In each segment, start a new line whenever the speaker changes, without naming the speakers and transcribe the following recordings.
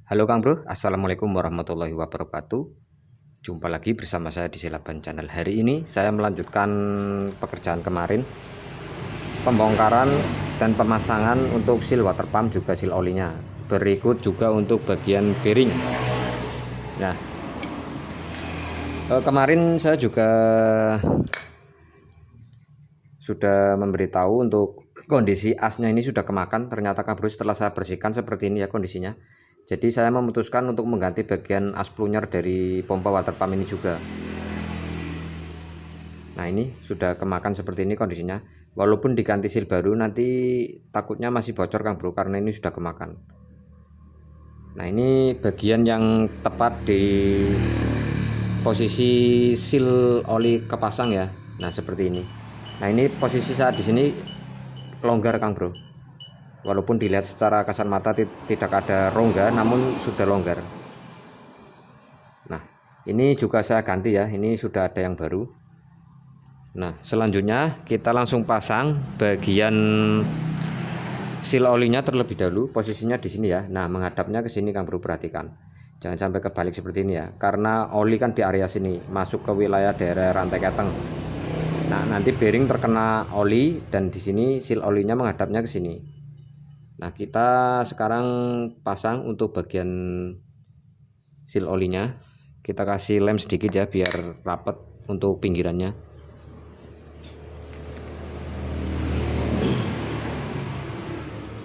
Halo Kang Bro, Assalamualaikum warahmatullahi wabarakatuh. Jumpa lagi bersama saya di Silaban Channel. Hari ini saya melanjutkan pekerjaan kemarin, pembongkaran dan pemasangan untuk seal water pump juga seal olinya. Berikut juga untuk bagian bearing. Nah, kemarin saya juga sudah memberitahu untuk kondisi asnya ini sudah kemakan. Ternyata Kang Bro, setelah saya bersihkan seperti ini ya kondisinya. Jadi saya memutuskan untuk mengganti bagian as plunyer dari pompa water pump ini juga. Nah, ini sudah kemakan seperti ini kondisinya. Walaupun diganti seal baru, nanti takutnya masih bocor Kang Bro, karena ini sudah kemakan. Nah, ini bagian yang tepat di posisi seal oli kepasang ya. Nah, seperti ini. Nah, ini posisi saat di sini longgar Kang Bro. Walaupun dilihat secara kasat mata tidak ada rongga, namun sudah longgar. Nah, ini juga saya ganti ya, ini sudah ada yang baru. Nah, selanjutnya kita langsung pasang bagian seal olinya terlebih dahulu. Posisinya di sini ya. Nah, menghadapnya ke sini Kang Bro, perhatikan. Jangan sampai kebalik seperti ini ya, karena oli kan di area sini, masuk ke wilayah daerah rantai keteng. Nah, nanti bearing terkena oli dan di sini seal olinya menghadapnya ke sini. Nah, kita sekarang pasang untuk bagian seal olinya. Kita kasih lem sedikit ya biar rapat untuk pinggirannya.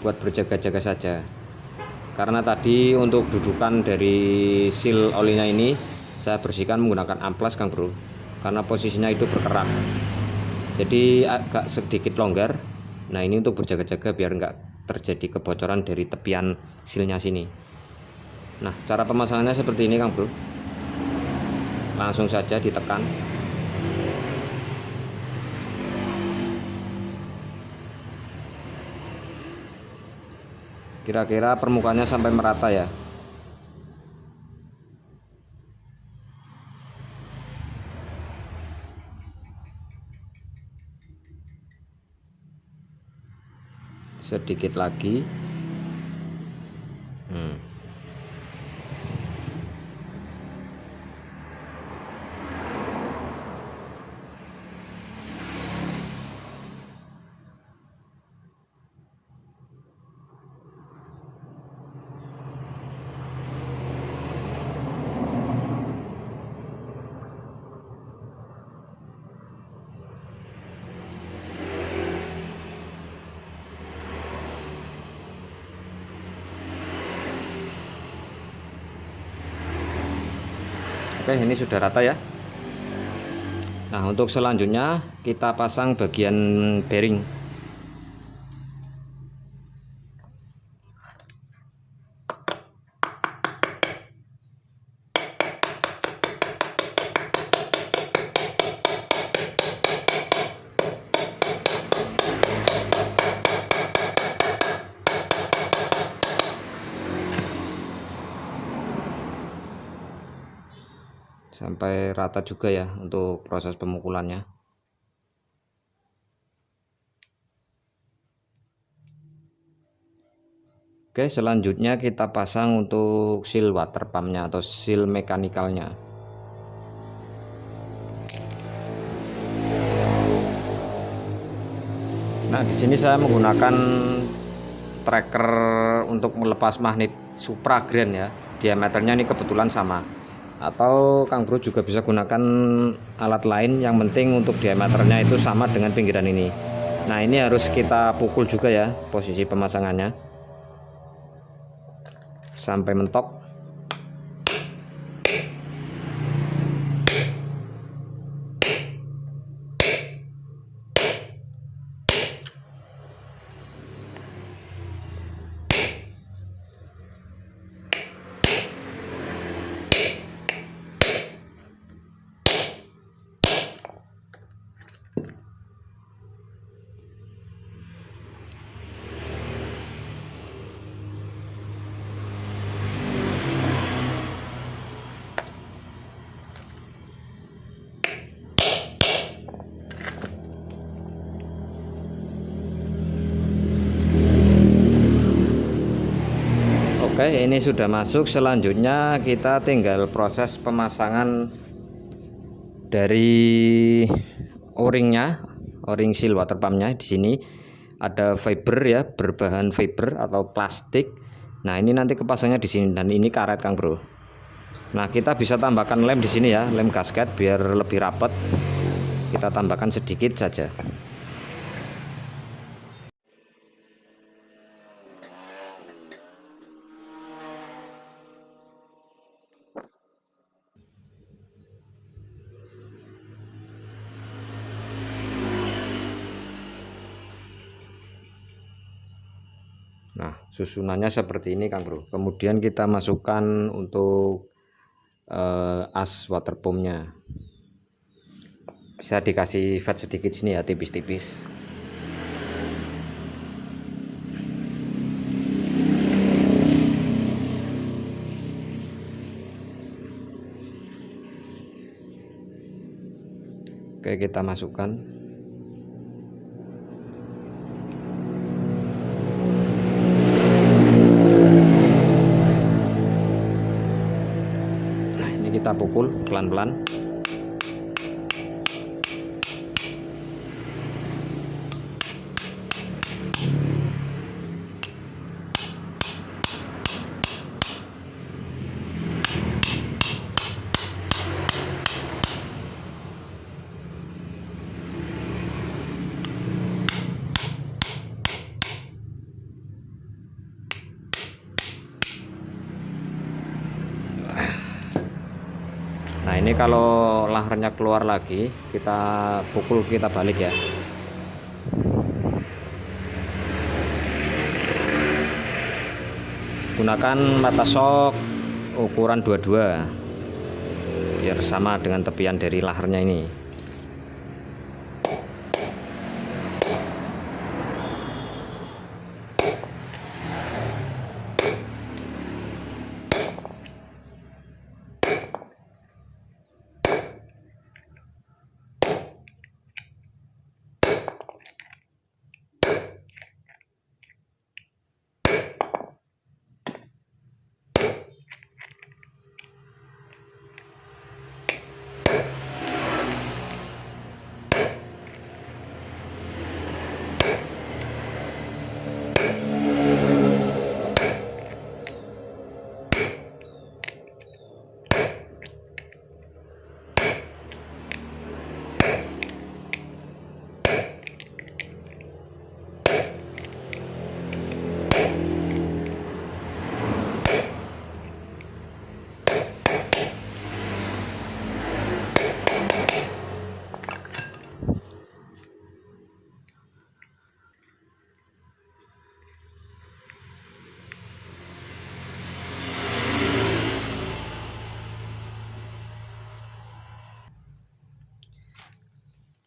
Buat berjaga-jaga saja. Karena tadi untuk dudukan dari seal olinya ini saya bersihkan menggunakan amplas Kang Bro. Karena posisinya itu berkerak. Jadi agak sedikit longgar. Nah, ini untuk berjaga-jaga biar enggak terjadi kebocoran dari tepian sealnya sini. Nah, cara pemasangannya seperti ini Kang Bro. Langsung saja ditekan. Kira-kira permukaannya sampai merata ya. Sedikit lagi. Oke, ini sudah rata ya. Nah, untuk selanjutnya kita pasang bagian bearing. Sampai rata juga ya untuk proses pemukulannya. Oke, selanjutnya kita pasang untuk seal water pumpnya atau seal mekanikalnya. Nah, di sini saya menggunakan tracker untuk melepas magnet Supra Grand ya. Diameternya ini kebetulan sama. Atau Kang Bro juga bisa gunakan alat lain, yang penting untuk diameternya itu sama dengan pinggiran ini. Nah, ini harus kita pukul juga ya posisi pemasangannya sampai mentok. Oke, ini sudah masuk. Selanjutnya kita tinggal proses pemasangan dari o-ringnya, o-ring seal water pumpnya. Di sini ada fiber ya, berbahan fiber atau plastik. Nah, ini nanti kepasangnya di sini, dan ini karet Kang Bro. Nah, kita bisa tambahkan lem di sini ya, lem gasket biar lebih rapat. Kita tambahkan sedikit saja. Nah, susunannya seperti ini Kang Bro. Kemudian kita masukkan untuk as water pumpnya. Bisa dikasih fat sedikit sini ya, tipis-tipis. Oke, kita masukkan. Nah, ini kita pukul pelan-pelan. Nah, ini kalau laharnya keluar lagi, kita pukul, kita balik ya. Gunakan mata sok ukuran 22 biar sama dengan tepian dari laharnya ini.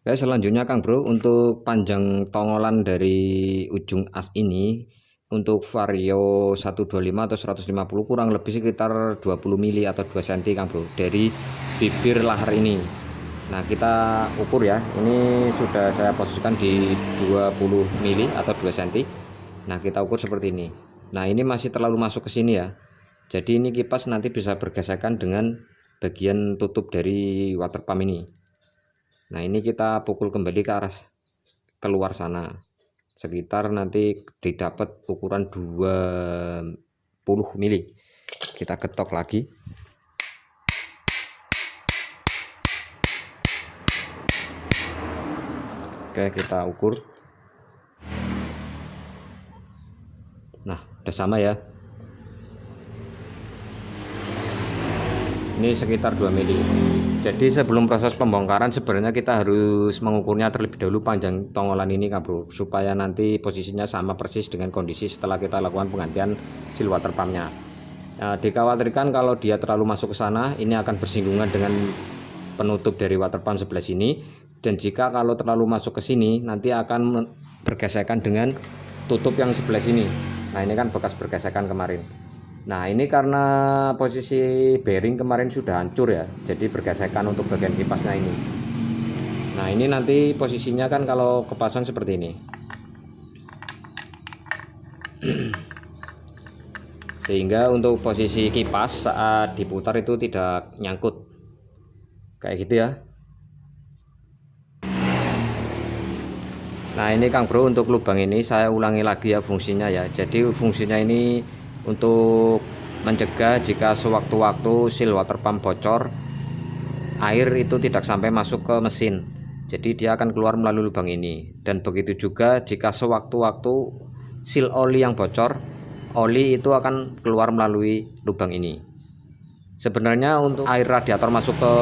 Oke, selanjutnya Kang Bro, untuk panjang tongolan dari ujung as ini untuk vario 125 atau 150 kurang lebih sekitar 20 mili atau 2 cm Kang Bro dari bibir lahar ini. Nah, kita ukur ya, ini sudah saya posisikan di 20 mili atau 2 cm. Nah, kita ukur seperti ini. Nah, ini masih terlalu masuk ke sini ya, jadi ini kipas nanti bisa bergesekan dengan bagian tutup dari water pump ini. Nah, ini kita pukul kembali ke arah keluar sana, sekitar nanti didapat ukuran 20 mili. Kita ketok lagi. Oke, kita ukur. Nah, udah sama ya. Ini sekitar 2 mili. Jadi sebelum proses pembongkaran sebenarnya kita harus mengukurnya terlebih dahulu panjang tongolan ini Kang Bro, supaya nanti posisinya sama persis dengan kondisi setelah kita lakukan penggantian seal water pumpnya. Nah, dikhawatirkan kalau dia terlalu masuk ke sana, ini akan bersinggungan dengan penutup dari water pump sebelah sini, dan jika kalau terlalu masuk ke sini nanti akan bergesekan dengan tutup yang sebelah sini. Nah, ini kan bekas bergesekan kemarin. Nah, ini karena posisi bearing kemarin sudah hancur ya, jadi bergesekan untuk bagian kipasnya ini. Nah, ini nanti posisinya kan kalau kepasang seperti ini. sehingga untuk posisi kipas saat diputar itu tidak nyangkut kayak gitu ya. Nah ini Kang Bro, untuk lubang ini saya ulangi lagi ya fungsinya ya. Jadi fungsinya ini untuk mencegah jika sewaktu-waktu seal water pump bocor, air itu tidak sampai masuk ke mesin. Jadi dia akan keluar melalui lubang ini. Dan begitu juga jika sewaktu-waktu seal oli yang bocor, oli itu akan keluar melalui lubang ini. Sebenarnya untuk air radiator masuk ke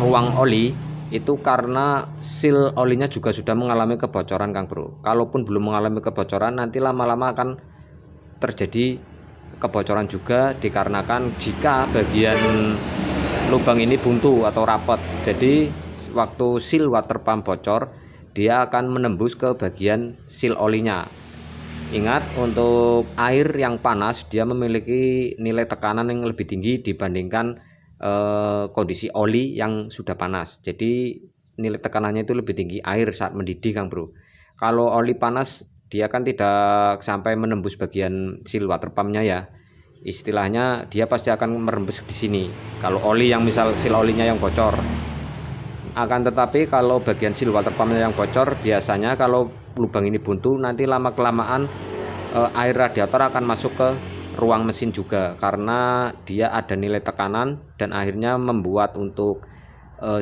ruang oli itu karena seal olinya juga sudah mengalami kebocoran Kang Bro. Kalaupun belum mengalami kebocoran, nanti lama-lama akan terjadi kebocoran juga dikarenakan jika bagian lubang ini buntu atau rapat. Jadi waktu seal water pump bocor, dia akan menembus ke bagian seal olinya. Ingat, untuk air yang panas dia memiliki nilai tekanan yang lebih tinggi dibandingkan kondisi oli yang sudah panas. Jadi nilai tekanannya itu lebih tinggi air saat mendidih Kang Bro. Kalau oli panas dia kan tidak sampai menembus bagian seal water pumpnya ya. Istilahnya dia pasti akan merembes di sini. Kalau oli yang misal seal olinya yang bocor. Akan tetapi kalau bagian seal water pumpnya yang bocor, biasanya kalau lubang ini buntu, nanti lama kelamaan air radiator akan masuk ke ruang mesin juga, karena dia ada nilai tekanan dan akhirnya membuat untuk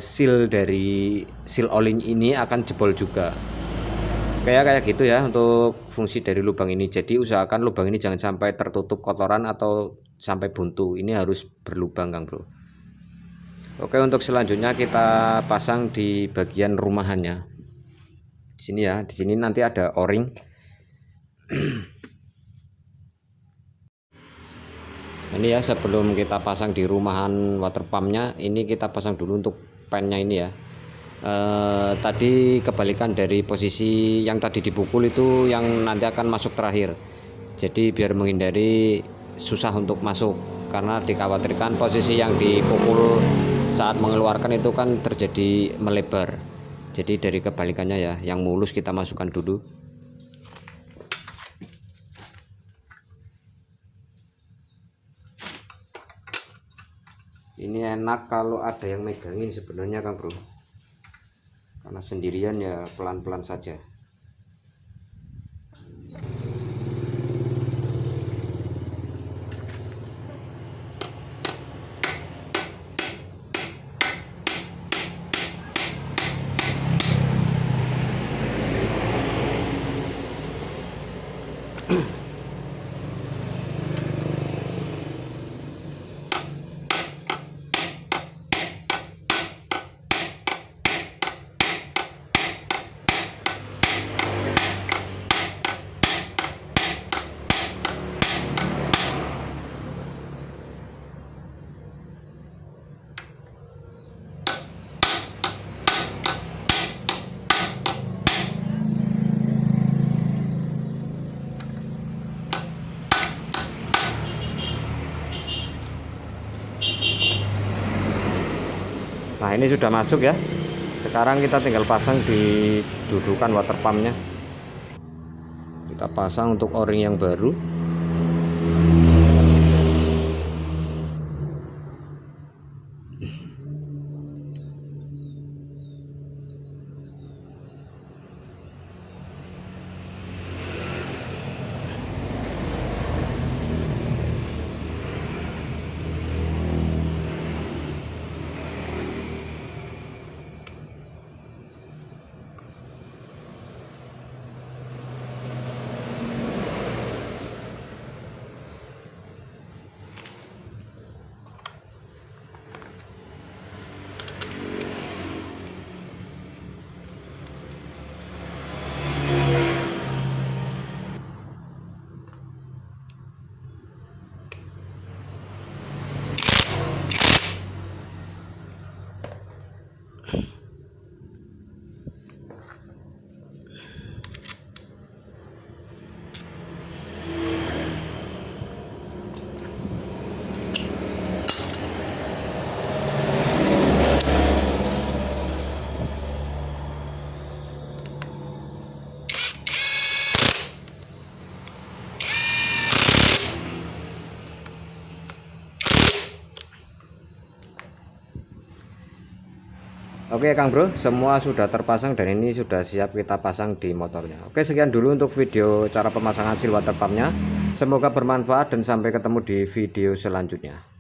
seal dari seal oli ini akan jebol juga. Kayak gitu ya untuk fungsi dari lubang ini. Jadi usahakan lubang ini jangan sampai tertutup kotoran atau sampai buntu. Ini harus berlubang Kang Bro. Oke, untuk selanjutnya kita pasang di bagian rumahannya. Di sini ya, di sini nanti ada o-ring. Ini ya, sebelum kita pasang di rumahan water pumpnya, ini kita pasang dulu untuk pennya ini ya. Tadi kebalikan dari posisi yang tadi dipukul itu yang nanti akan masuk terakhir. Jadi biar menghindari susah untuk masuk, karena dikhawatirkan posisi yang dipukul saat mengeluarkan itu kan terjadi melebar. Jadi dari kebalikannya ya, yang mulus kita masukkan dulu. Ini enak kalau ada yang megangin sebenarnya Kang Bro, karena sendirian ya pelan-pelan saja. Nah ini sudah masuk ya. Sekarang kita tinggal pasang di dudukan water pumpnya. Kita pasang untuk o-ring yang baru. Oke Kang Bro, semua sudah terpasang dan ini sudah siap kita pasang di motornya. Oke, sekian dulu untuk video cara pemasangan seal water pumpnya. Semoga bermanfaat dan sampai ketemu di video selanjutnya.